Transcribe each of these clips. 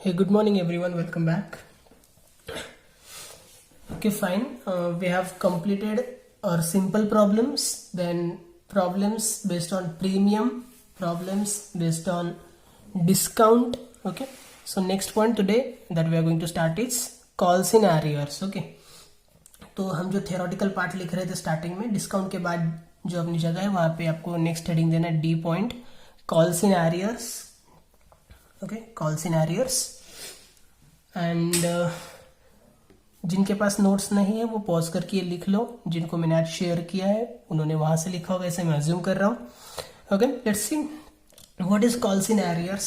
Hey, good morning everyone. Welcome back. Okay, fine. We have completed our simple problems, then problems based on premium, problems based on discount. Okay. So next point today that we are going to start is calls in arrears. Okay. तो हम जो theoretical part लिख रहे थे starting में, discount के बाद जो अपनी जगह है वहां पे आपको नेक्स्ट हेडिंग देना है D point, calls in arrears. Okay, calls in arrears. And जिनके पास नोट्स नहीं है वो पॉज करके ये लिख लो. जिनको मैंने आज शेयर किया है उन्होंने वहां से लिखा होगा, ऐसे मैं अज्यूम कर रहा हूँ. Okay, let's see what is calls in arrears.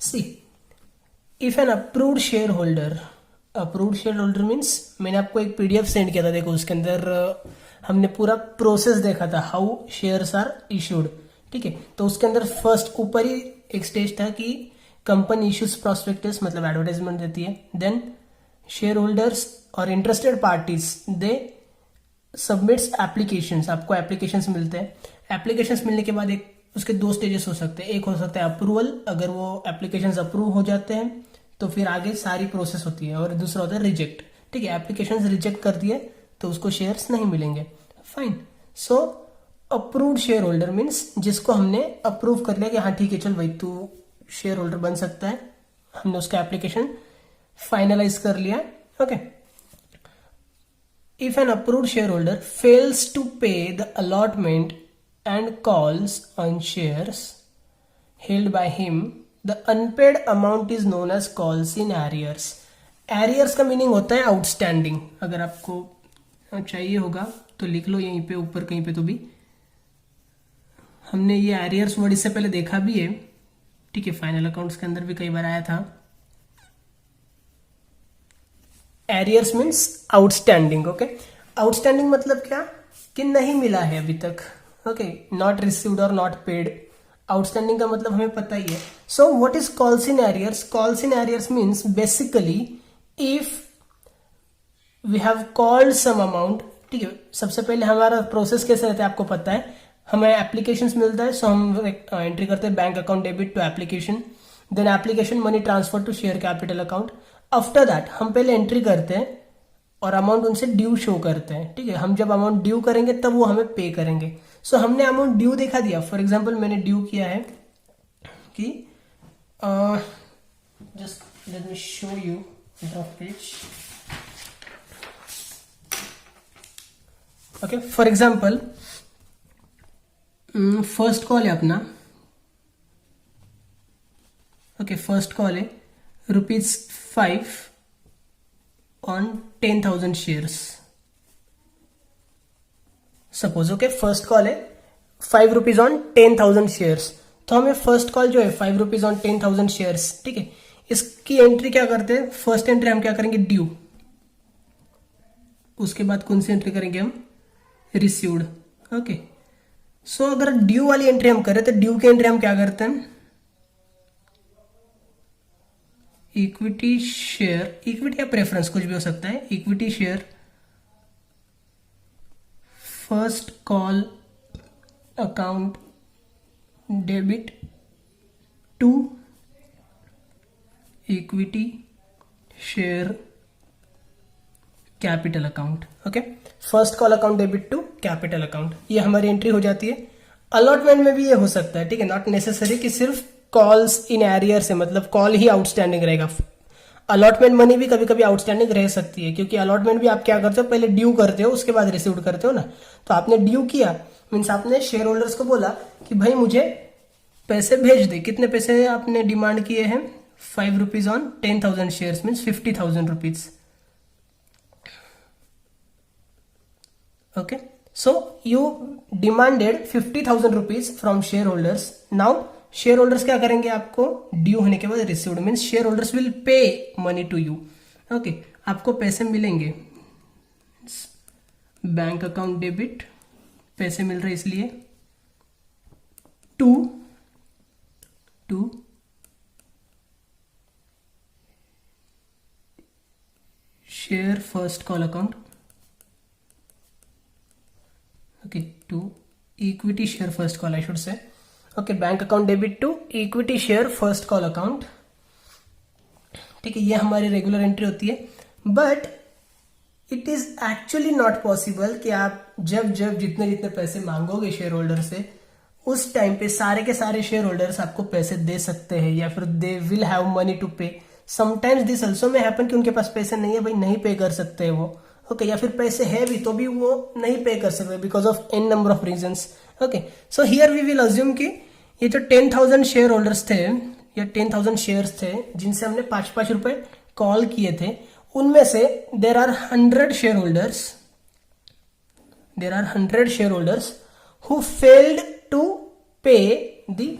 See, if an approved share holder, approved share holder means मैंने आपको एक पीडीएफ सेंड किया था. देखो उसके अंदर हमने पूरा प्रोसेस देखा था, हाउ शेयर्स आर इशूड. ठीक है, तो उसके अंदर फर्स्ट ऊपर ही एक स्टेज था कि कंपनी इश्यूज प्रोस्पेक्टस, मतलब एडवर्टाइजमेंट देती है. देन शेयर होल्डर्स और interested parties they submits applications, आपको एप्लीकेशंस मिलते हैं. एप्लीकेशंस मिलने के बाद एक उसके दो स्टेजेस हो सकते हैं. एक हो सकता है अप्रूवल, अगर वो एप्लीकेशंस अप्रूव हो जाते हैं तो फिर आगे सारी प्रोसेस होती है. और दूसरा होता है रिजेक्ट. ठीक है, एप्लीकेशंस रिजेक्ट कर दिए तो उसको शेयर्स नहीं मिलेंगे. फाइन. सो अप्रूव्ड शेयर होल्डर मीन्स जिसको हमने अप्रूव कर लिया कि हाँ ठीक है चल भाई तू शेयर होल्डर बन सकता है, हमने उसका एप्लीकेशन फाइनलाइज कर लिया. Okay, if an approved share holder fails to pay the allotment and calls on shares held by him, the unpaid amount is known as calls in arrears. Arrears का meaning होता है outstanding. अगर आपको चाहिए होगा तो लिख लो यहीं पे ऊपर कहीं पे. तो भी हमने ये एरियर्स वर्ड इससे पहले देखा भी है. ठीक है, फाइनल अकाउंट्स के अंदर भी कई बार आया था. Arrears means outstanding. Okay, outstanding मतलब क्या कि नहीं मिला है अभी तक. ओके, नॉट रिसीव्ड और नॉट पेड. आउटस्टैंडिंग का मतलब हमें पता ही है. So what is calls in arrears. Calls in arrears means basically if we have called some amount. ठीक है, सबसे पहले हमारा प्रोसेस कैसे रहता है आपको पता है. हमें एप्लीकेशंस मिलता है, सो हम एंट्री करते हैं bank account debit to application, then application money transfer to share capital account. After that हम पहले एंट्री करते हैं और अमाउंट उनसे ड्यू शो करते हैं. ठीक है, हम जब अमाउंट ड्यू करेंगे तब वो हमें पे करेंगे. सो हमने अमाउंट ड्यू दिखा दिया. फॉर एग्जाम्पल मैंने ड्यू किया है कि just let me show you the page. Okay, for example first call है अपना. ओके, फर्स्ट कॉल है ₹5 on 10,000 shares suppose. Okay, first call है ₹5 ऑन 10,000 शेयर्स. तो हमें फर्स्ट कॉल जो है ₹5 ऑन 10,000 शेयर्स. ठीक है, इसकी एंट्री क्या करते हैं. फर्स्ट एंट्री हम क्या करेंगे, ड्यू. उसके बाद कौन सी एंट्री करेंगे हम, रिसीव्ड. ओके, सो अगर ड्यू वाली एंट्री हम करें तो ड्यू की एंट्री हम क्या करते हैं, इक्विटी शेयर, इक्विटी या प्रेफरेंस कुछ भी हो सकता है. Equity share first call account debit to equity share capital account. Okay, first call account debit to capital account, ये हमारी एंट्री हो जाती है. अलॉटमेंट में भी ये हो सकता है. ठीक है, नॉट नेसेसरी कि सिर्फ कॉल्स इन एरियर से मतलब कॉल ही आउटस्टैंडिंग रहेगा. अलॉटमेंट मनी भी कभी कभी आउटस्टैंडिंग रह सकती है, क्योंकि अलॉटमेंट भी आप क्या करते हो, पहले ड्यू करते हो उसके बाद रिसीव्ड करते हो ना. तो आपने ड्यू किया मीन्स आपने शेयर होल्डर्स को बोला कि भाई मुझे पैसे भेज दे. कितने पैसे आपने डिमांड किए हैं, ₹5 on 10,000 shares means ₹50,000. Okay, so you demanded ₹50,000 from shareholders. Now shareholders क्या करेंगे, आपको ड्यू होने के बाद received means shareholders will pay money to you. Okay, आपको पैसे मिलेंगे. बैंक अकाउंट डेबिट, पैसे मिल रहे इसलिए to share first call account. Okay, to equity share first call I should say. Okay, bank account debit to equity share first call account. ठीक है, ये हमारी रेगुलर एंट्री होती है। But it is actually not possible कि आप जब जब जितने जितने पैसे मांगोगे शेयर होल्डर से, उस टाइम पे सारे के सारे शेयर होल्डर्स आपको पैसे दे सकते हैं या फिर they will have money to pay. Sometimes this also may happen कि उनके पास पैसे नहीं है, भाई नहीं पे कर सकते हैं वो, ओके, या फिर पैसे है भी तो भी वो नहीं पे कर सकते because of an number of reasons. Okay, so here we will assume कि ये जो 10,000 शेयर होल्डर्स थे या 10,000 शेयर्स थे जिनसे हमने 5-5 रुपए कॉल किए थे, उनमें से there are 100 share holders who failed to pay the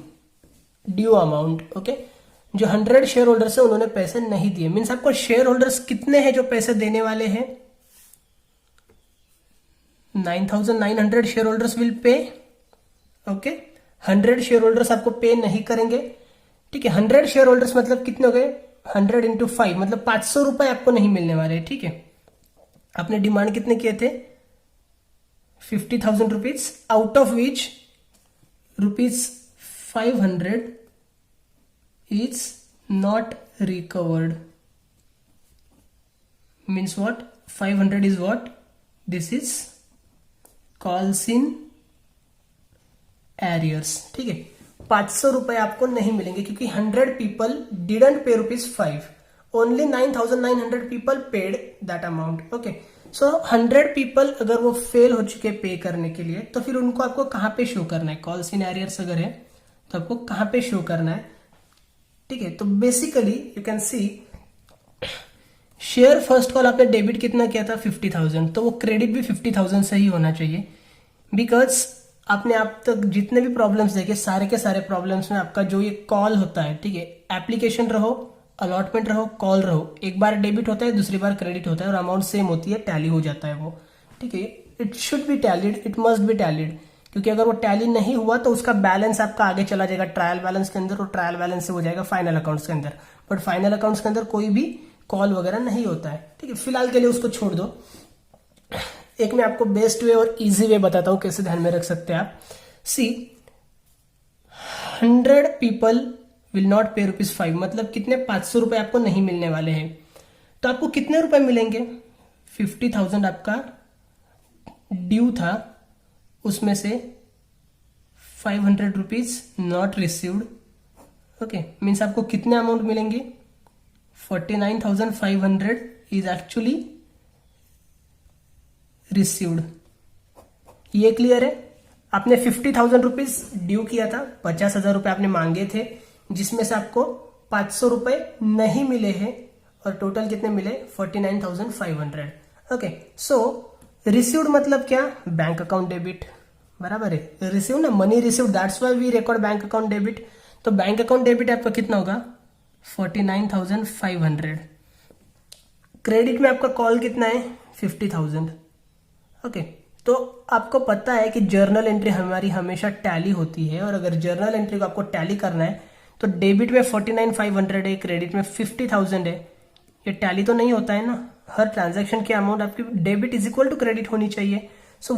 due amount. Okay, जो 100 शेयर होल्डर्स है उन्होंने पैसे नहीं दिए। मीन्स आपको शेयर होल्डर्स कितने हैं जो पैसे देने वाले हैं? 9,900 share holders will pay. Okay, 100 share holders आपको पे नहीं करेंगे। ठीक है, 100 शेयर होल्डर्स मतलब कितने हो गए? 100 इंटू 5 मतलब 500 रुपए आपको नहीं मिलने वाले। ठीक है, आपने डिमांड कितने किए थे? 50,000 rupees, out of which ₹500 is not recovered. Means what? 500 is what? This is calls in arrears. ठीक है, 500 रुपए आपको नहीं मिलेंगे क्योंकि 100 people didn't pay ₹5. Only 9,900 people paid that amount. Okay, so 100 people अगर वो फेल हो चुके पे करने के लिए, तो फिर उनको आपको कहां पे शो करना है? कॉल्स इन एरियर्स अगर है तो आपको कहां पे शो करना है? ठीक है, तो basically you can C share first call आपने डेबिट कितना किया था? 50,000, तो वो क्रेडिट भी 50,000 से ही होना चाहिए बिकॉज आपने आप तक जितने भी प्रॉब्लम्स देखे सारे के सारे प्रॉब्लम्स में आपका जो ये कॉल होता है, ठीक है, एप्लीकेशन रहो, अलॉटमेंट रहो, कॉल रहो, एक बार डेबिट होता है, दूसरी बार क्रेडिट होता है और अमाउंट सेम होती है, टैली हो जाता है वो। ठीक है, it should be tallied, it must be tallied, क्योंकि अगर वो टैली नहीं हुआ तो उसका बैलेंस आपका आगे चला जाएगा ट्रायल बैलेंस के अंदर और ट्रायल बैलेंस से हो जाएगा फाइनल अकाउंट्स के अंदर। बट फाइनल अकाउंट्स के अंदर कोई भी कॉल वगैरह नहीं होता है। ठीक है, फिलहाल के लिए उसको छोड़ दो। एक मैं आपको बेस्ट वे और इजी वे बताता हूं कैसे ध्यान में रख सकते हैं आप। सी, 100 पीपल विल नॉट पे ₹5 मतलब कितने? 500 रुपए आपको नहीं मिलने वाले हैं। तो आपको कितने रुपए मिलेंगे? 50,000 आपका ड्यू था, उसमें से 500 rupees not received. Okay, means आपको कितने अमाउंट मिलेंगे? 49,500 इज एक्चुअली रिसीव्ड। ये क्लियर है? आपने 50,000 रुपीज ड्यू किया था, 50,000 रुपए आपने मांगे थे, जिसमें से आपको 500 रुपए नहीं मिले हैं और टोटल कितने मिले? 49,500। ओके, सो रिसीव्ड मतलब क्या? बैंक अकाउंट डेबिट, बराबर है। रिसीव ना, money received, that's why we record bank account debit. तो बैंक अकाउंट डेबिट आपका कितना होगा? 49,500। क्रेडिट में आपका कॉल कितना है? 50,000। ओके, तो आपको पता है कि जर्नल एंट्री हमारी हमेशा टैली होती है और अगर जर्नल एंट्री को आपको टैली करना है तो डेबिट में 49,500 है, क्रेडिट में 50,000 है। ये टैली तो नहीं होता है ना, हर ट्रांजैक्शन की अमाउंट आपकी debit is equal to credit होनी चाहिए। So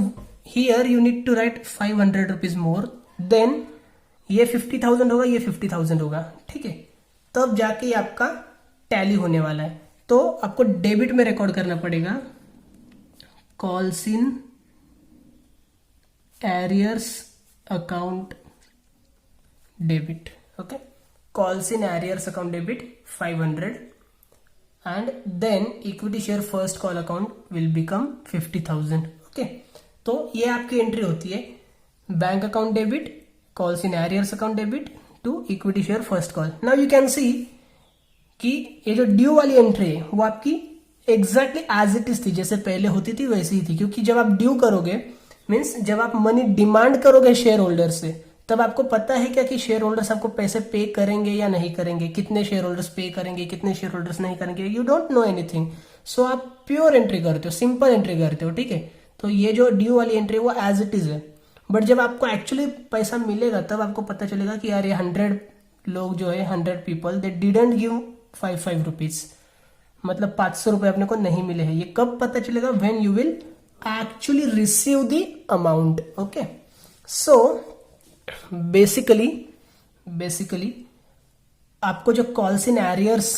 here you need to write 500 rupees more than ये 50,000 होगा, ये 50,000 होगा। ठीक है, तब जाके ये आपका टैली होने वाला है। तो आपको डेबिट में रिकॉर्ड करना पड़ेगा calls in arrears account debit. Okay, calls in arrears account debit 500 and then equity share first call account will become 50,000। Okay, तो ये आपकी एंट्री होती है bank account debit, calls in arrears account debit to equity share first call। Now you can see कि ये जो due वाली entry है वो आपकी एग्जैक्टली एज इट इज थी, जैसे पहले होती थी वैसी ही थी, क्योंकि जब आप ड्यू करोगे मीन्स जब आप मनी डिमांड करोगे शेयर होल्डर से, तब आपको पता है क्या कि शेयर होल्डर्स आपको पैसे पे करेंगे या नहीं करेंगे, कितने शेयर होल्डर्स पे करेंगे, कितने शेयर होल्डर्स नहीं करेंगे, यू डोंट नो एनीथिंग। सो आप प्योर एंट्री करते हो, सिंपल एंट्री करते हो। ठीक है, तो ये जो ड्यू वाली एंट्री वो एज इट इज है। बट जब आपको एक्चुअली पैसा मिलेगा तब आपको पता चलेगा कि यार ये 100 लोग जो है 100 people they didn't give 5 rupees, मतलब 500 रुपए अपने को नहीं मिले हैं। ये कब पता चलेगा? When you will actually receive the amount. Okay, so basically आपको जो कॉल्स इन एरियर्स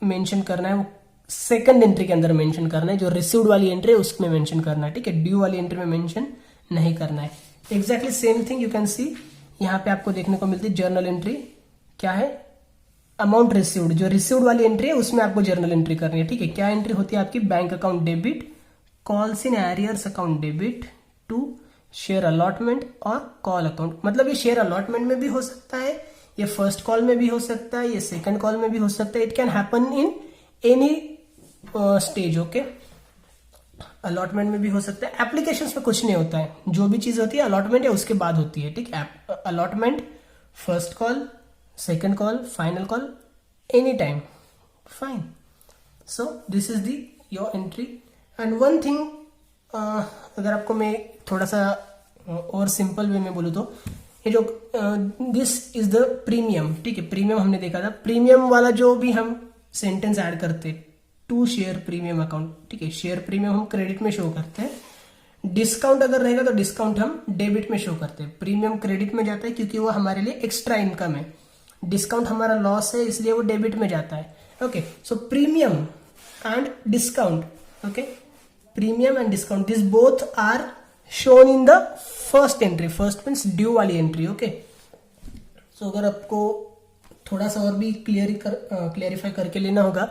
मेंशन करना है वो सेकंड एंट्री के अंदर मेंशन करना है, जो रिसीव्ड वाली एंट्री है उसमें मेंशन करना है, ठीक है, ड्यू वाली एंट्री में मेंशन नहीं करना है। Exactly same thing you can see यहाँ पे आपको देखने को मिलती है जर्नल एंट्री, क्या है, अमाउंट रिसीव्ड, जो रिसीव्ड वाली एंट्री है उसमें आपको जर्नल एंट्री करनी है, ठीक है। क्या एंट्री होती है आपकी, bank account debit, calls in arrears account debit to share allotment और कॉल अकाउंट। मतलब ये शेयर अलॉटमेंट में भी हो सकता है, ये फर्स्ट कॉल में भी हो सकता है, ये सेकंड कॉल में भी हो सकता है, it can happen in any stage, okay. Allotment में भी हो सकता है, एप्लीकेशंस में कुछ नहीं होता है, जो भी चीज होती है अलॉटमेंट या उसके बाद होती है, ठीक है। Allotment, first call, second call, final call, any time, fine. So this is the your entry. And one thing, अगर आपको मैं थोड़ा सा और सिंपल वे में बोलूँ तो ये जो दिस इज द प्रीमियम, ठीक है, प्रीमियम हमने देखा था, प्रीमियम वाला जो भी हम सेंटेंस ऐड करते टू शेयर प्रीमियम अकाउंट, ठीक है, शेयर प्रीमियम हम क्रेडिट में शो करते हैं, डिस्काउंट अगर रहेगा तो डिस्काउंट हम डेबिट में शो करते हैं, प्रीमियम क्रेडिट में जाता है क्योंकि वो हमारे लिए एक्स्ट्रा इनकम है, डिस्काउंट हमारा लॉस है इसलिए वो डेबिट में जाता है, okay. So premium and discount, okay, premium and discount, this both are shown in the first entry, first means due वाली एंट्री, ओके। सो अगर आपको थोड़ा सा और भी क्लियरिफाई करके लेना होगा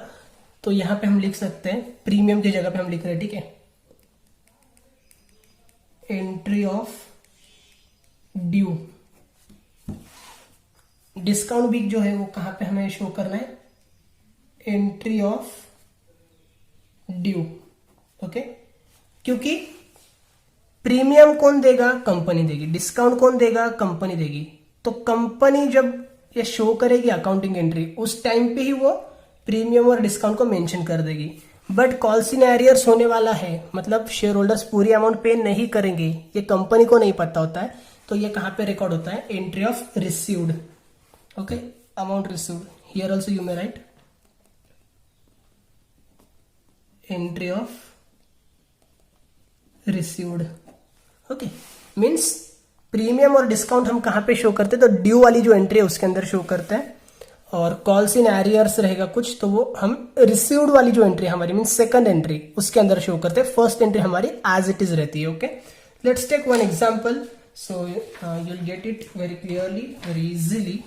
तो यहां पे हम लिख सकते हैं, प्रीमियम की जगह पे हम लिख रहे हैं, ठीक है, एंट्री ऑफ ड्यू। डिस्काउंट भी जो है वो कहां पे हमें शो करना है, एंट्री ऑफ ड्यू, ओके। क्योंकि प्रीमियम कौन देगा, कंपनी देगी, डिस्काउंट कौन देगा, कंपनी देगी, तो कंपनी जब ये शो करेगी अकाउंटिंग एंट्री उस टाइम पे ही वो प्रीमियम और डिस्काउंट को मेंशन कर देगी। बट कॉल्स इन एरियर्स होने वाला है, मतलब शेयर होल्डर्स पूरी अमाउंट पे नहीं करेंगे, ये कंपनी को नहीं पता होता है, तो ये कहां पे रिकॉर्ड होता है, entry of received, okay, amount received. Here also you may right entry of received, okay. Means premium और डिस्काउंट हम कहां पे शो करते हैं, तो ड्यू वाली जो एंट्री है उसके अंदर शो करते हैं, और कॉल्स इन एरियर्स रहेगा कुछ तो वो हम रिसीव्ड वाली जो एंट्री हमारी मीन सेकंड एंट्री उसके अंदर शो करते हैं, फर्स्ट एंट्री हमारी एज इट इज रहती है, okay. Let's take one example, so you will get it very clearly, very easily.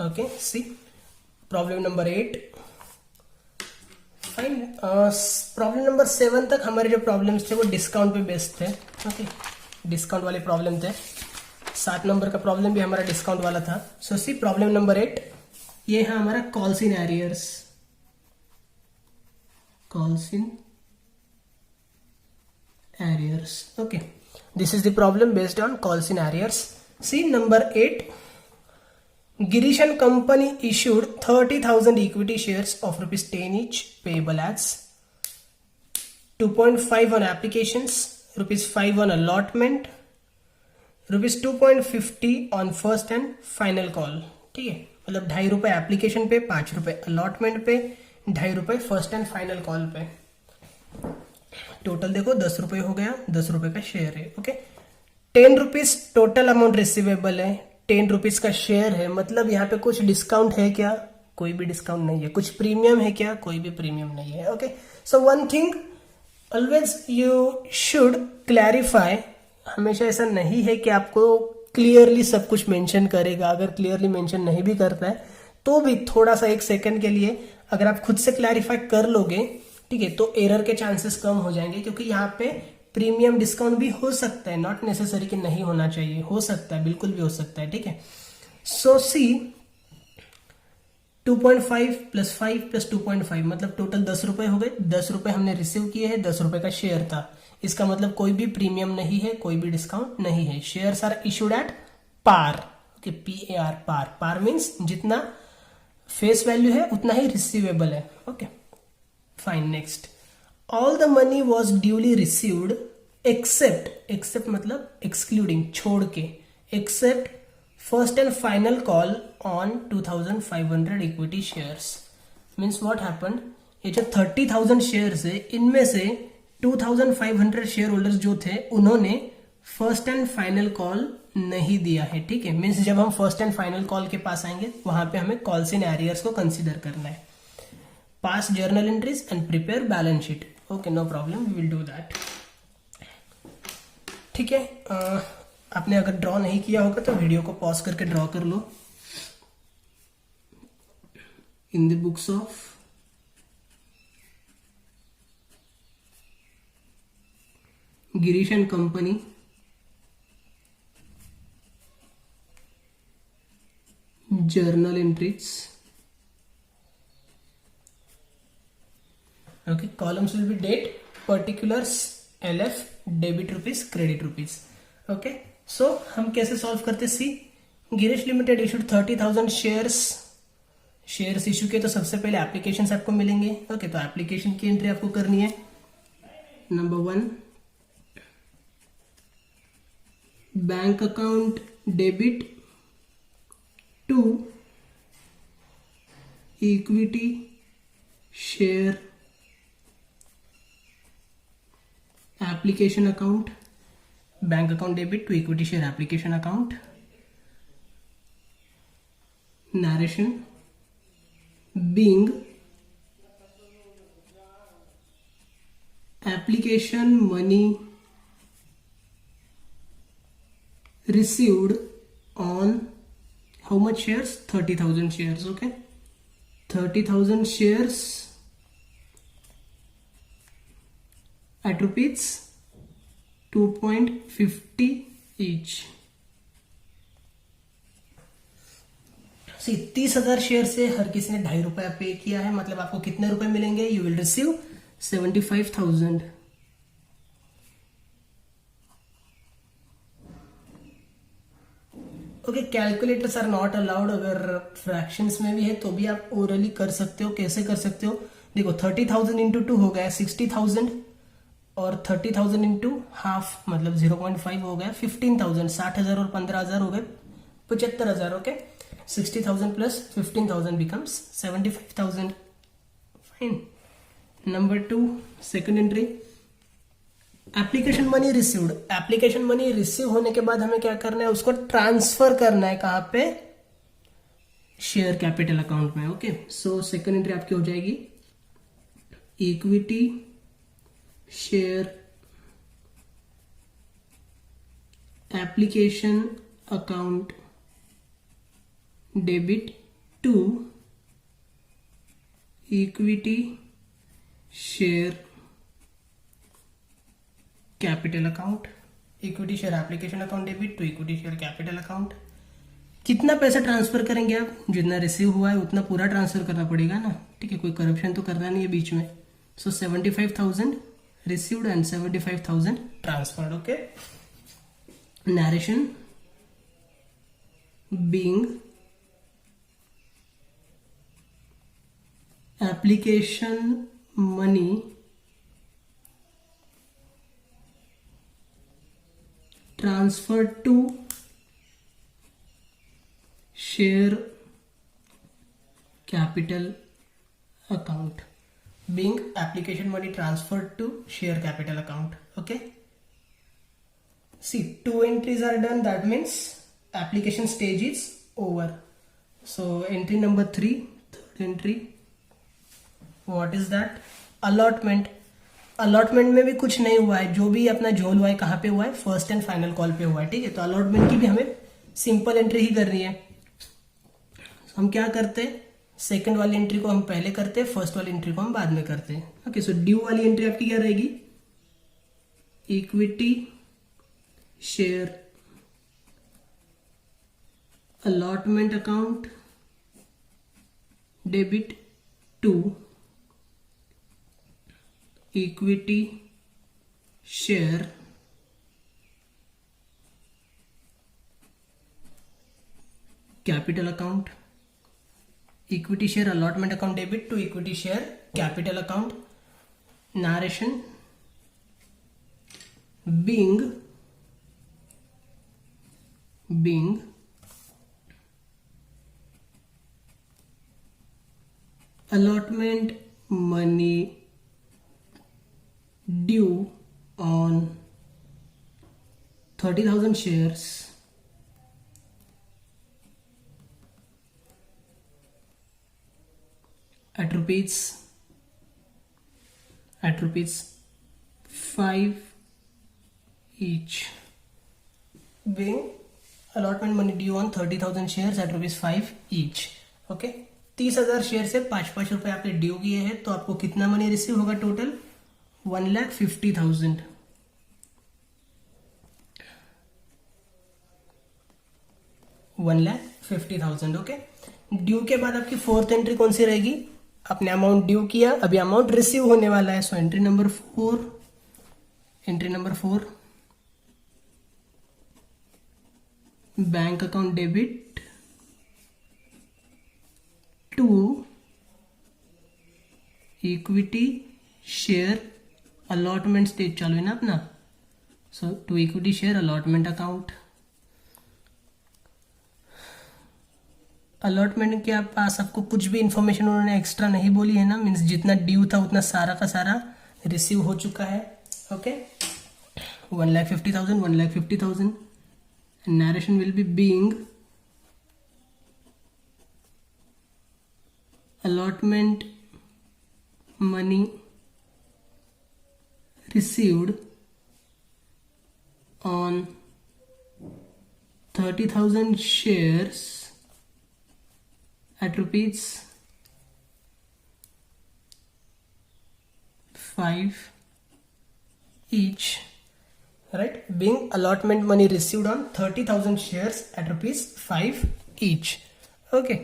Okay, see problem number 8, fine. Problem number 7 तक हमारे जो प्रॉब्लम्स थे वो डिस्काउंट पे बेस्ड थे, ओके, डिस्काउंट वाले प्रॉब्लम थे। 7 नंबर का प्रॉब्लम भी हमारा डिस्काउंट वाला था। सो सी प्रॉब्लम नंबर 8, ये है हमारा calls in arrears, calls in arrears, okay. This is the problem based on calls in arrears. See number 8, Girish and company issued 30,000 equity shares of ₹10 each, payable as 2.5 on applications, ₹5 on allotment, ₹2.50 on first and final call, ठीक है, मतलब ₹2.5 application पे, ₹5 allotment पे, ₹2.5 first and final call पे। Total देखो ₹10 हो गया, ₹10 का शेयर है, ओके। ₹10 टोटल अमाउंट रिसीवेबल है, ₹10 का शेयर है, मतलब यहाँ पे कुछ डिस्काउंट है क्या, कोई भी डिस्काउंट नहीं है, कुछ प्रीमियम है क्या, कोई भी प्रीमियम नहीं है, okay. So one thing always you should clarify, हमेशा ऐसा नहीं है कि आपको क्लियरली सब कुछ मेंशन करेगा, अगर क्लियरली मेंशन नहीं भी करता है तो भी थोड़ा सा 1 सेकंड के लिए अगर आप खुद से क्लैरिफाई कर लोगे, ठीक है, तो एरर के चांसेस कम हो जाएंगे, क्योंकि यहाँ पे प्रीमियम डिस्काउंट भी हो सकता है, नॉट नेसेसरी कि नहीं होना चाहिए, हो सकता है, बिल्कुल भी हो सकता है, ठीक है। सो सी 2.5 + 5 + 2.5 मतलब टोटल ₹10 हो गए, ₹10 हमने रिसीव किए हैं, ₹10 का शेयर था, इसका मतलब कोई भी प्रीमियम नहीं है, कोई भी डिस्काउंट नहीं है, shares are issued at par, okay, PAR, par, par means जितना फेस वैल्यू है उतना ही रिसीवेबल है, okay, fine. Next, all the money was duly received except मतलब excluding, छोड़ के, except first and final call on 2,500 equity shares, means what happened, ये जो 30,000 शेयर्स है इनमें से 2,500 शेयर होल्डर्स जो थे उन्होंने फर्स्ट एंड फाइनल कॉल नहीं दिया है, ठीक है। मीन्स जब हम फर्स्ट एंड फाइनल कॉल के पास आएंगे वहां पे हमें कॉल्स इन एरियर्स को कंसीडर करना है। Pass journal entries and prepare balance sheet. Okay, no problem, we will do that. ठीक है, आपने अगर ड्रॉ नहीं किया होगा तो वीडियो को पॉज करके ड्रॉ कर लो। In the books of Girish and company, journal entries. Okay, columns will be date, particulars, LF, debit rupees, credit rupees. Okay, so हम कैसे सॉल्व करते? See, Girish limited issued 30,000 shares issue के, तो सबसे पहले एप्लीकेशंस आपको मिलेंगे। ओके, तो एप्लीकेशन की एंट्री आपको करनी है। Number 1, bank account debit to equity share application account, bank account debit to equity share application account. Narration, being application money received on how much shares? 30,000 shares. Okay, 30,000 shares at rupees 2.50 each. See, 30,000 share से हर किसी ने ₹2.5 पे किया है, मतलब आपको कितने रुपए मिलेंगे? You will receive 75,000। Okay, calculators are not allowed. अगर फ्रैक्शंस में भी है तो भी आप ओरली कर सकते हो। कैसे कर सकते हो? देखो, 30,000 इंटू 2 हो गया 60,000, और 30,000 इंटू हाफ मतलब 0.5 हो गया 15,000। 60,000 और 15,000 हो गए 75,000। Okay, 60,000 plus 15,000 becomes 75,000। Fine. Number 2, second entry, application money received. Application money receive होने के बाद हमें क्या करना है? उसको ट्रांसफर करना है। कहां पे? शेयर कैपिटल अकाउंट में। ओके, सो सेकंड एंट्री आपकी हो जाएगी equity share application account debit to equity share capital account. Equity share application account debit to equity share capital account. कितना पैसा ट्रांसफर करेंगे आप? जितना रिसीव हुआ है उतना पूरा ट्रांसफर करना पड़ेगा ना, ठीक है, कोई करप्शन तो करना नहीं है बीच में। सो 75,000 received and 75,000 transferred. Okay, narration, being application money transferred to share capital account. Being application money transferred to share capital account. Okay, see, 2 entries are done. That means application stage is over. So entry number 3, third entry, what is that? Allotment. Allotment में भी कुछ नहीं हुआ है। जो भी अपना झोल हुआ है कहाँ पे हुआ है? फर्स्ट एंड फाइनल कॉल पे हुआ है, ठीक है। तो अलॉटमेंट की भी हमें सिंपल एंट्री ही करनी है। हम क्या करते हैं? सेकंड वाली एंट्री को हम पहले करते हैं, फर्स्ट वाली एंट्री को हम बाद में करते हैं। ओके, सो ड्यू वाली एंट्री आपकी क्या रहेगी? Equity share allotment account debit to equity share capital account. Equity share allotment account debit to equity share capital account. Narration, being allotment money due on 30,000 shares at rupees 5 each, being allotment money due on 30,000 shares at rupees 5 each. Okay 30,000 share से 5-5 रुपए आपने due किए हैं, तो आपको कितना money receive होगा total? 1,50,000. 1,50,000. Okay, due के बाद आपकी फोर्थ एंट्री कौन सी रहेगी? आपने अमाउंट ड्यू किया, अभी अमाउंट रिसीव होने वाला है. So entry number 4 bank account debit to equity share allotment stage चालू है ना अपना. So to equity share allotment account. Allotment के पास आपको कुछ भी इंफॉर्मेशन उन्होंने एक्स्ट्रा नहीं बोली है ना, मीन्स जितना ड्यू था उतना सारा का सारा रिसीव हो चुका है. Okay 1,50,000. Narration will be being allotment money received on 30,000 shares at rupees 5 each. Right, being allotment money received on 30,000 shares at rupees 5 each. Okay,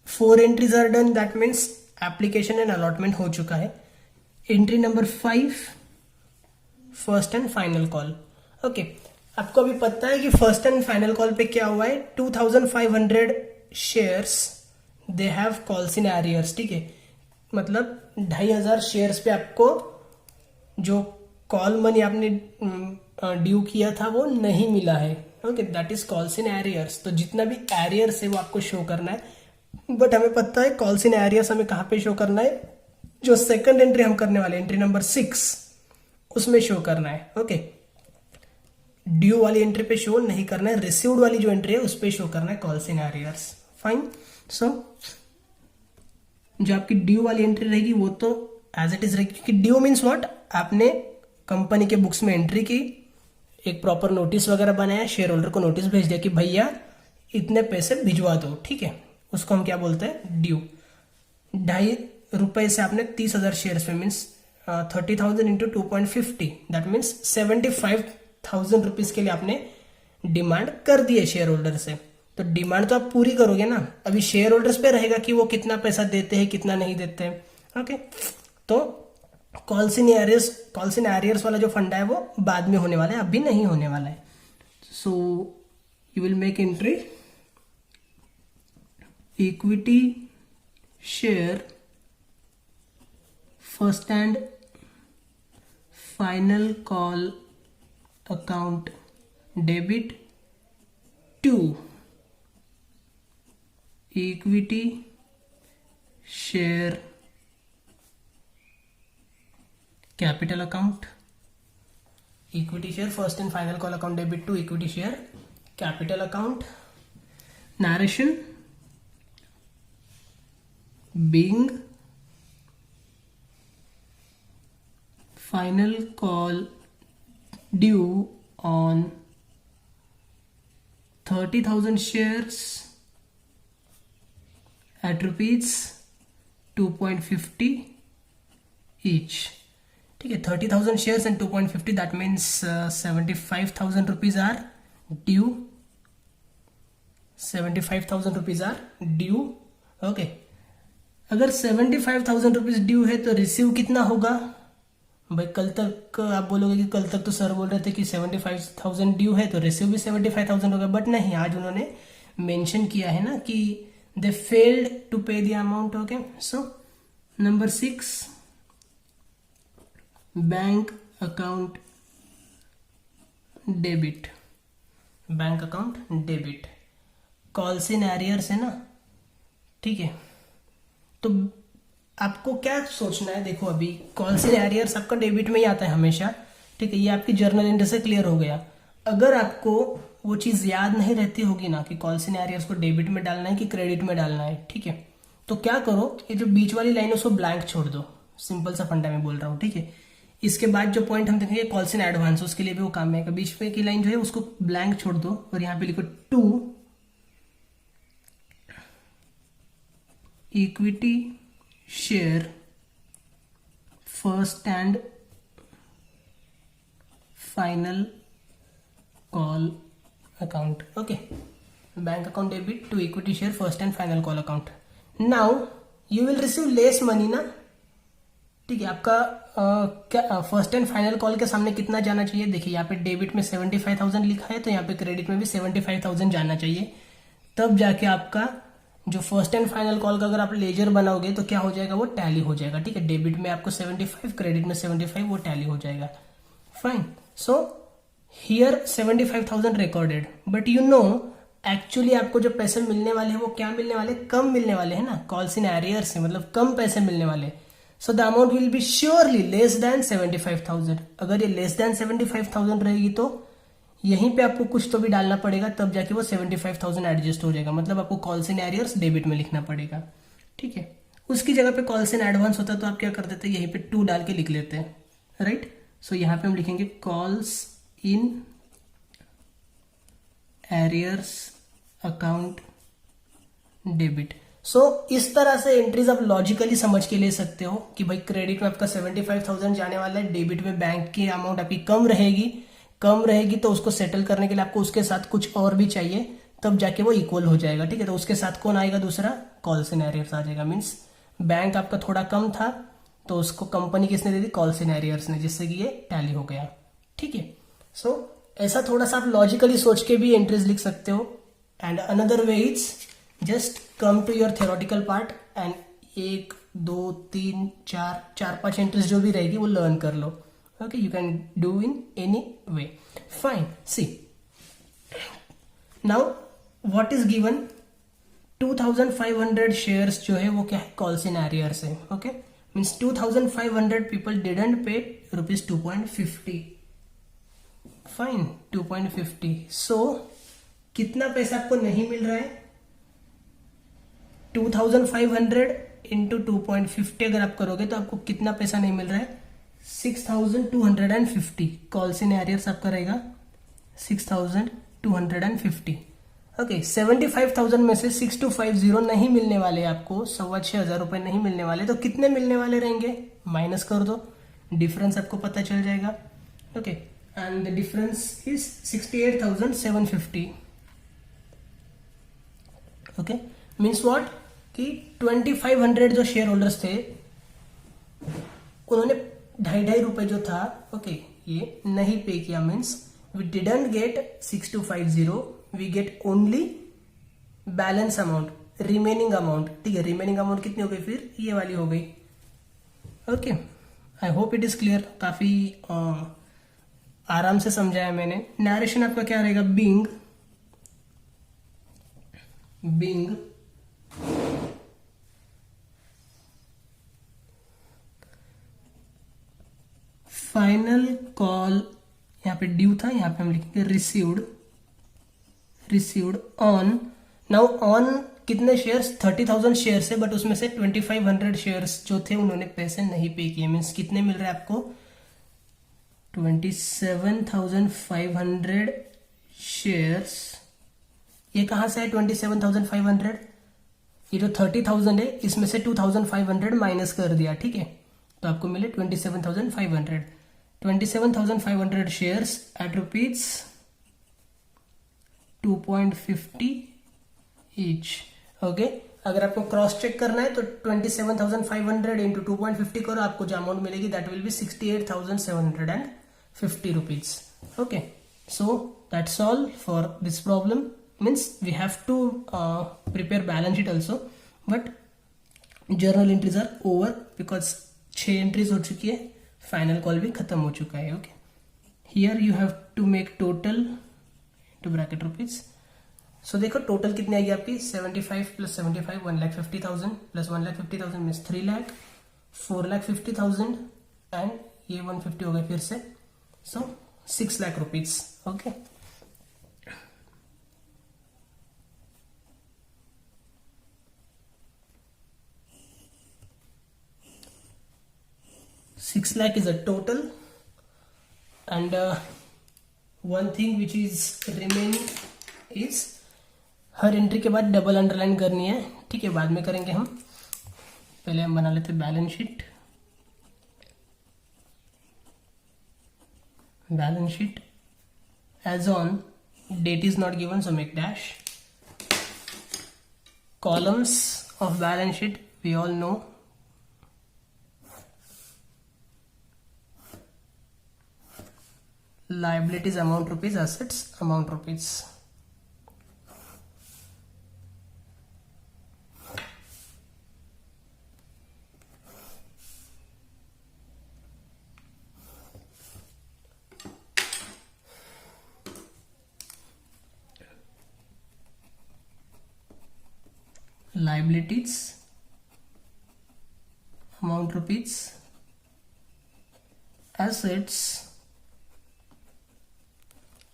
4 entries are done. That means application and allotment हो चुका है. Entry number 5, first and final call. Okay, आपको अभी पता है कि first and final call पे क्या हुआ है? 2,500 shares they have calls in arrears. ठीक है, मतलब 2,500 शेयर्स पे आपको जो कॉल मनी आपने ड्यू किया था वो नहीं मिला है. Okay, that is calls in arrears. तो जितना भी एरियर्स है वो आपको शो करना है. बट हमें पता है कॉल्स इन एरियर्स हमें कहाँ पे शो करना है? जो सेकंड एंट्री हम करने वाले एंट्री नंबर 6 उसमें शो करना है. ओके, ड्यू वाली एंट्री पे शो नहीं करना है, रिसीव्ड वाली जो एंट्री है उस पे शो करना है कॉल्स इन एरियर्स. फाइन. सो जो आपकी ड्यू वाली एंट्री रहेगी वो तो एज इट इज रहेगी, क्योंकि ड्यू मीन्स व्हाट? आपने कंपनी के बुक्स में एंट्री की, एक प्रॉपर नोटिस वगैरह बनाया, शेयर होल्डर को नोटिस भेज दिया कि भैया इतने पैसे भिजवा दो. ठीक है, उसको हम क्या बोलते हैं? ड्यू. 2.5 रुपए से आपने 30,000 शेयर्स पे means 30,000 into 2.50, that means 75,000 rupees के लिए आपने डिमांड कर दिए शेयर होल्डर से. तो डिमांड तो आप पूरी करोगे ना, अभी शेयर होल्डर्स पे रहेगा कि वो कितना पैसा देते हैं कितना नहीं देते हैं. ओके, तो कॉल्स इन एरियर्स वाला जो फंडा है वो बाद में होने वाला है, अभी नहीं होने वाला है. So you will make entry equity share first and final call account debit to equity share capital account. Equity share first and final call account debit to equity share capital account. Narration being final call due on 30,000 shares at rupees 2.50 each. ठीक है, 30,000 shares and 2.50, that means 75,000 rupees are due. 75,000 rupees are due. Okay, अगर 75,000 rupees due है तो receive कितना होगा? भाई कल तक आप बोलोगे कि कल तक तो सर बोल रहे थे कि 75,000 ड्यू है तो रिसीव भी 75,000 होगा, बट नहीं, आज उन्होंने मेंशन किया है ना कि they failed to pay the amount. Okay, so number 6 bank account debit. Bank account debit calls in arrears है ना. ठीक है, तो आपको क्या सोचना है? देखो अभी कॉल्स इन एरियर्स आपका डेबिट में ही आता है हमेशा. ठीक है, ये आपकी जर्नल एंट्री से क्लियर हो गया। अगर आपको वो चीज याद नहीं रहती होगी ना कि कॉल्स इन एरियर्स को डेबिट में डालना है कि क्रेडिट में डालना है, ठीक है, तो क्या करो, ये जो बीच वाली लाइन है उसको ब्लैंक छोड़ दो। सिंपल सा फंडा में बोल रहा हूँ, ठीक है। इसके बाद जो पॉइंट हम देखेंगे कॉल्स इन एडवांस, उसके लिए भी वो काम में आएगा। बीच में की लाइन जो है उसको ब्लैंक छोड़ दो और यहाँ पे लिखो 2 equity share first and final call account. Okay, bank account debit to equity share first and final call account. Now you will receive less money ना, ठीक है। आपका क्या फर्स्ट एंड फाइनल कॉल के सामने कितना जाना चाहिए, देखिए यहाँ पे डेबिट में 75,000 लिखा है, तो यहाँ पे क्रेडिट में भी 75,000 जाना चाहिए। तब जाके आपका जो फर्स्ट एंड फाइनल कॉल का अगर आप लेजर बनाओगे तो क्या हो जाएगा, वो टैली हो जाएगा, ठीक है। डेबिट में आपको 75, क्रेडिट में 75, वो टैली हो जाएगा। Fine, so here 75,000 recorded, but you know actually आपको जो पैसे मिलने वाले हैं वो क्या मिलने वाले, कम मिलने वाले हैं ना, कॉल्स इन एरियर से, मतलब कम पैसे मिलने वाले। So the amount will be surely less than 75,000। अगर ये लेस देन 75,000 रहेगी तो यहीं पे आपको कुछ तो भी डालना पड़ेगा, तब जाके वो 75,000 एडजस्ट हो जाएगा। मतलब आपको कॉल्स इन एरियर्स डेबिट में लिखना पड़ेगा, ठीक है। उसकी जगह पे कॉल्स इन एडवांस होता तो आप क्या कर देते, यहीं पे 2 डाल के लिख लेते हैं, राइट। सो यहाँ पे हम लिखेंगे calls in arrears account debit. So इस तरह से एंट्रीज आप लॉजिकली समझ के ले सकते हो कि भाई क्रेडिट में आपका 75,000 जाने वाला है, डेबिट में बैंक की अमाउंट आपकी कम रहेगी तो उसको सेटल करने के लिए आपको उसके साथ कुछ और भी चाहिए, तब जाके वो इक्वल हो जाएगा, ठीक है। तो उसके साथ कौन आएगा, दूसरा कॉल्स इन एरियर्स आ जाएगा। मीन्स बैंक आपका थोड़ा कम था तो उसको कंपनी किसने दे दी, कॉल्स इन एरियर्स ने, जिससे कि ये टैली हो गया, ठीक है। सो ऐसा थोड़ा सा आप लॉजिकली सोच के भी एंट्रीज लिख सकते हो। And another way is just come to your theoretical part and 1 2 3 4 5 entries जो भी रहेगी वो लर्न कर लो। Okay, you can do in any way. Fine, see now what is given, 2500 shares जो है वो क्या है, कॉल्स इन एरियर्स है। Okay, means 2500 people didn't pay ₹2.50। Fine, 2.50। सो कितना पैसा आपको नहीं मिल रहा है, 2500 इंटू 2.50 अगर आप करोगे तो आपको कितना पैसा नहीं मिल रहा है, 6250। कॉल्स इन एरियर्स आपका रहेगा 6250। ओके, 75,000 में से 6250 नहीं मिलने वाले आपको, 6,500 रुपए नहीं मिलने वाले, तो कितने मिलने वाले रहेंगे, माइनस कर दो, डिफरेंस आपको पता चल जाएगा। Okay, and the difference is 68,750। Okay, means what कि 2500 जो शेयर होल्डर्स थे उन्होंने 2.5 रुपए जो था, ओके, ये नहीं पे किया। Means we didn't get 6250, we get only balance amount, remaining amount, ठीक है। रिमेनिंग अमाउंट कितनी हो गई, फिर ये वाली हो गई। Okay, I hope it is clear. काफी आराम से समझाया मैंने। नरेशन आपका क्या रहेगा, बीइंग फाइनल कॉल, यहाँ पे ड्यू था, यहाँ पे हम लिखेंगे रिसीव्ड ऑन। नाउ ऑन कितने शेयर्स, 30,000 शेयर्स है, बट उसमें से 2500 शेयर्स जो थे उन्होंने पैसे नहीं पे किए। मीन्स कितने मिल रहे हैं आपको, 27,500 शेयर्स। ये कहां से है 27,500, ये जो 30,000 है इसमें से 2,500 माइनस कर दिया, ठीक है, तो आपको मिले 27,500। 27,500 shares at rupees 2.50 each. Okay, अगर आपको क्रॉस चेक करना है तो 27,500 इंटू 2.50 करो, आपको जो अमाउंट मिलेगी that will be 68,750 rupees. Okay, so that's all for this problem. Means we have to prepare balance sheet also, but journal entries are over because 6 entries हो चुकी है, फाइनल कॉल भी खत्म हो चुका है। Okay, here you have to make total to bracket rupees. So देखो total कितनी आएगी आपकी, 75 plus 75 1,50,000 plus 1,50,000 means 3 lakh, 4,50,000 and ये 150 हो गए फिर से, So 6 lakh rupees. Okay. Six lakh is a total, and one thing which is remaining is her entry के बाद डबल अंडरलाइन करनी है. ठीक है, बाद में करेंगे हम. पहले हम बना लेते balance sheet. Balance sheet as on date is not given, so make dash. Columns of balance sheet we all know. Liabilities amount rupees, assets amount rupees. Liabilities amount rupees, assets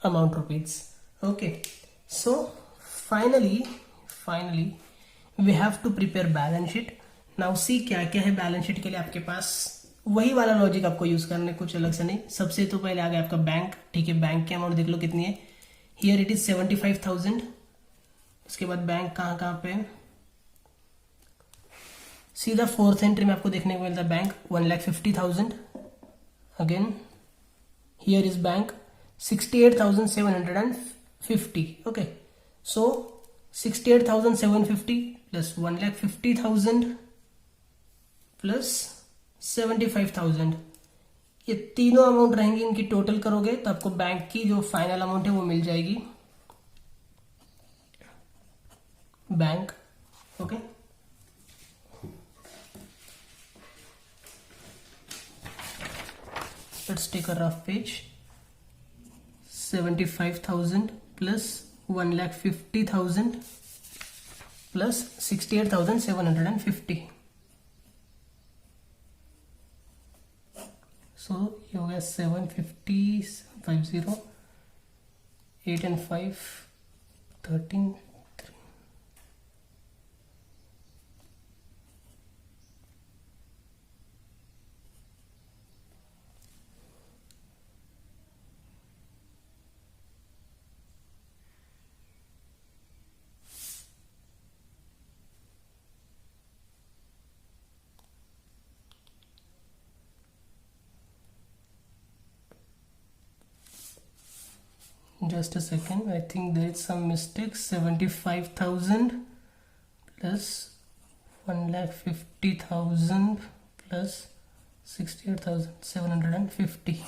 amount rupees. Okay, so finally we have to prepare balance sheet. Now see क्या क्या है balance sheet के लिए आपके पास. वही वाला logic आपको use करना है, कुछ अलग से नहीं. सबसे तो पहले आ गया आपका बैंक. ठीक है, बैंक की अमाउंट देख लो कितनी है. Here it is 75,000. उसके बाद बैंक कहाँ पे है. सीधा फोर्थ एंट्री में आपको देखने को मिलता है bank 1,50,000. Again here is bank 68,750. Okay, so 68,750 plus 1,50,000 plus 75,000, ये तीनों अमाउंट रहेंगी. इनकी टोटल करोगे तो आपको बैंक की जो फाइनल अमाउंट है वो मिल जाएगी. Bank. Okay, let's take a rough page. 75,000 plus 1,50,000 plus 68,750. So you have 750, 750, 8 and 5, 13. 3. Just a second, I think there is some mistake. 75,000 plus 1,50,000 plus 68,750.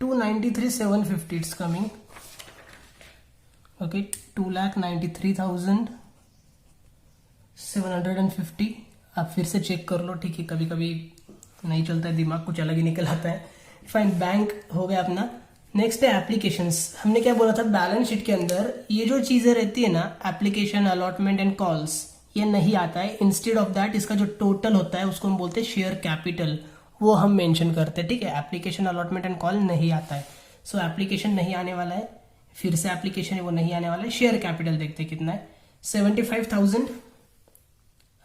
$293,750 it's coming. Okay, 2,93,750. आप फिर से चेक कर लो. ठीक है, कभी कभी नहीं चलता है, दिमाग कुछ अलग ही निकल आता है. फाइन, बैंक हो गया अपना. नेक्स्ट है एप्लीकेशंस. हमने क्या बोला था, बैलेंस शीट के अंदर ये जो चीजें रहती है ना, एप्लीकेशन, अलॉटमेंट एंड कॉल्स, ये नहीं आता है. इंस्टेड ऑफ दैट इसका जो टोटल होता है उसको हम बोलते हैं शेयर कैपिटल, वो हम मेंशन करते हैं. ठीक है, एप्लीकेशन, अलॉटमेंट एंड कॉल नहीं आता है. सो एप्लीकेशन नहीं आने वाला है, फिर से एप्लीकेशन है वो नहीं आने वाला है. शेयर कैपिटल देखते हैं कितना है. 75,000,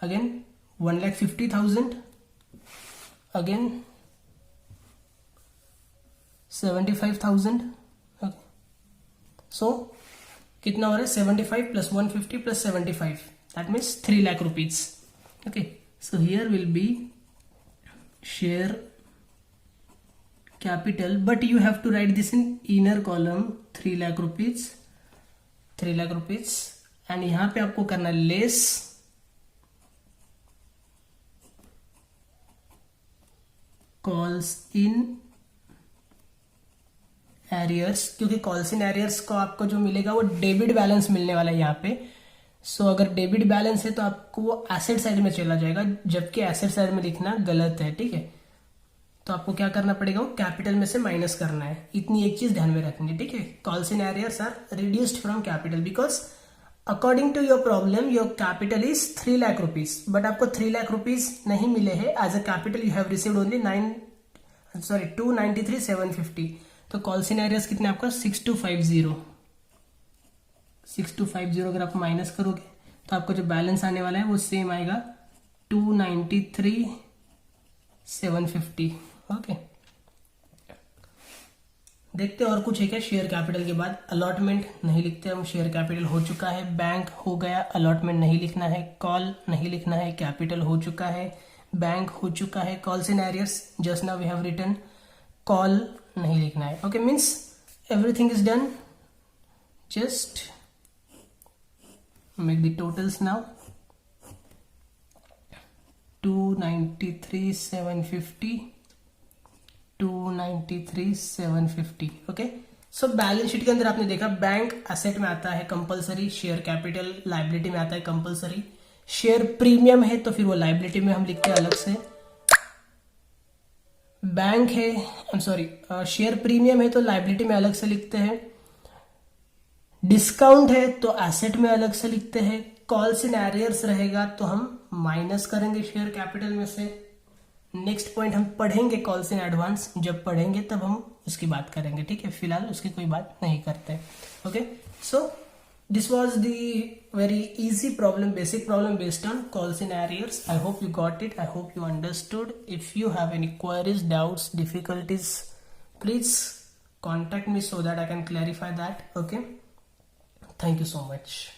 अगेन 1,50,000, अगेन 75,000. ओके, सो कितना हो रहा है, 75 plus 150 plus 75, that means 3 lakh rupees. Okay, so here will be share capital, but you have to write this in inner column, 3 lakh rupees, 3 lakh rupees. and यहाँ पे आपको करना लेस calls in एरियर्स, क्योंकि calls in arrears को आपको जो मिलेगा वो डेबिट बैलेंस मिलने वाला है यहाँ पे। सो अगर डेबिट बैलेंस है तो आपको वो एसेट साइड में चला जाएगा, जबकि एसेट साइड में लिखना गलत है, ठीक है। तो आपको क्या करना पड़ेगा, वो कैपिटल में से माइनस करना है। इतनी एक चीज ध्यान में रखेंगे, ठीक है। Calls in arrears are reduced from capital because according to your problem your capital is 3 lakh rupees, but आपको 3 लाख रुपीज नहीं मिले हैं as a capital, you have received only 293,750। तो कॉल्स इन एरियर्स कितने आपका 6250 अगर आप माइनस करोगे तो आपको जो बैलेंस आने वाला है वो सेम आएगा 293,750। ओके, देखते और कुछ है क्या। शेयर कैपिटल के बाद अलॉटमेंट नहीं लिखते हम, शेयर कैपिटल हो चुका है, बैंक हो गया, अलॉटमेंट नहीं लिखना है, कॉल नहीं लिखना है, कैपिटल हो चुका है, बैंक हो चुका है, calls in arrears just now we have written, call नहीं लिखना है। Okay, means everything is done. Just make the totals now, 293,750, 293,750। Okay, so balance sheet के अंदर आपने देखा बैंक एसेट में आता है कंपलसरी, शेयर कैपिटल लाइबिलिटी में आता है कंपलसरी, शेयर प्रीमियम है तो फिर वो लाइबिलिटी में हम लिखते हैं अलग से, बैंक है शेयर प्रीमियम है तो लाइबिलिटी में अलग से लिखते हैं, डिस्काउंट है तो एसेट में अलग से लिखते हैं, कॉल्स इन एरियर्स रहेगा तो हम माइनस करेंगे शेयर कैपिटल में से। नेक्स्ट पॉइंट हम पढ़ेंगे कॉल्स इन एडवांस, जब पढ़ेंगे तब हम उसकी बात करेंगे, ठीक है, फिलहाल उसकी कोई बात नहीं करते। Okay, so this was the very easy problem, basic problem based on calls in arrears. I hope you got it, I hope you understood. If you have any queries, doubts, difficulties, please contact me so that I can clarify that. Okay, thank you so much.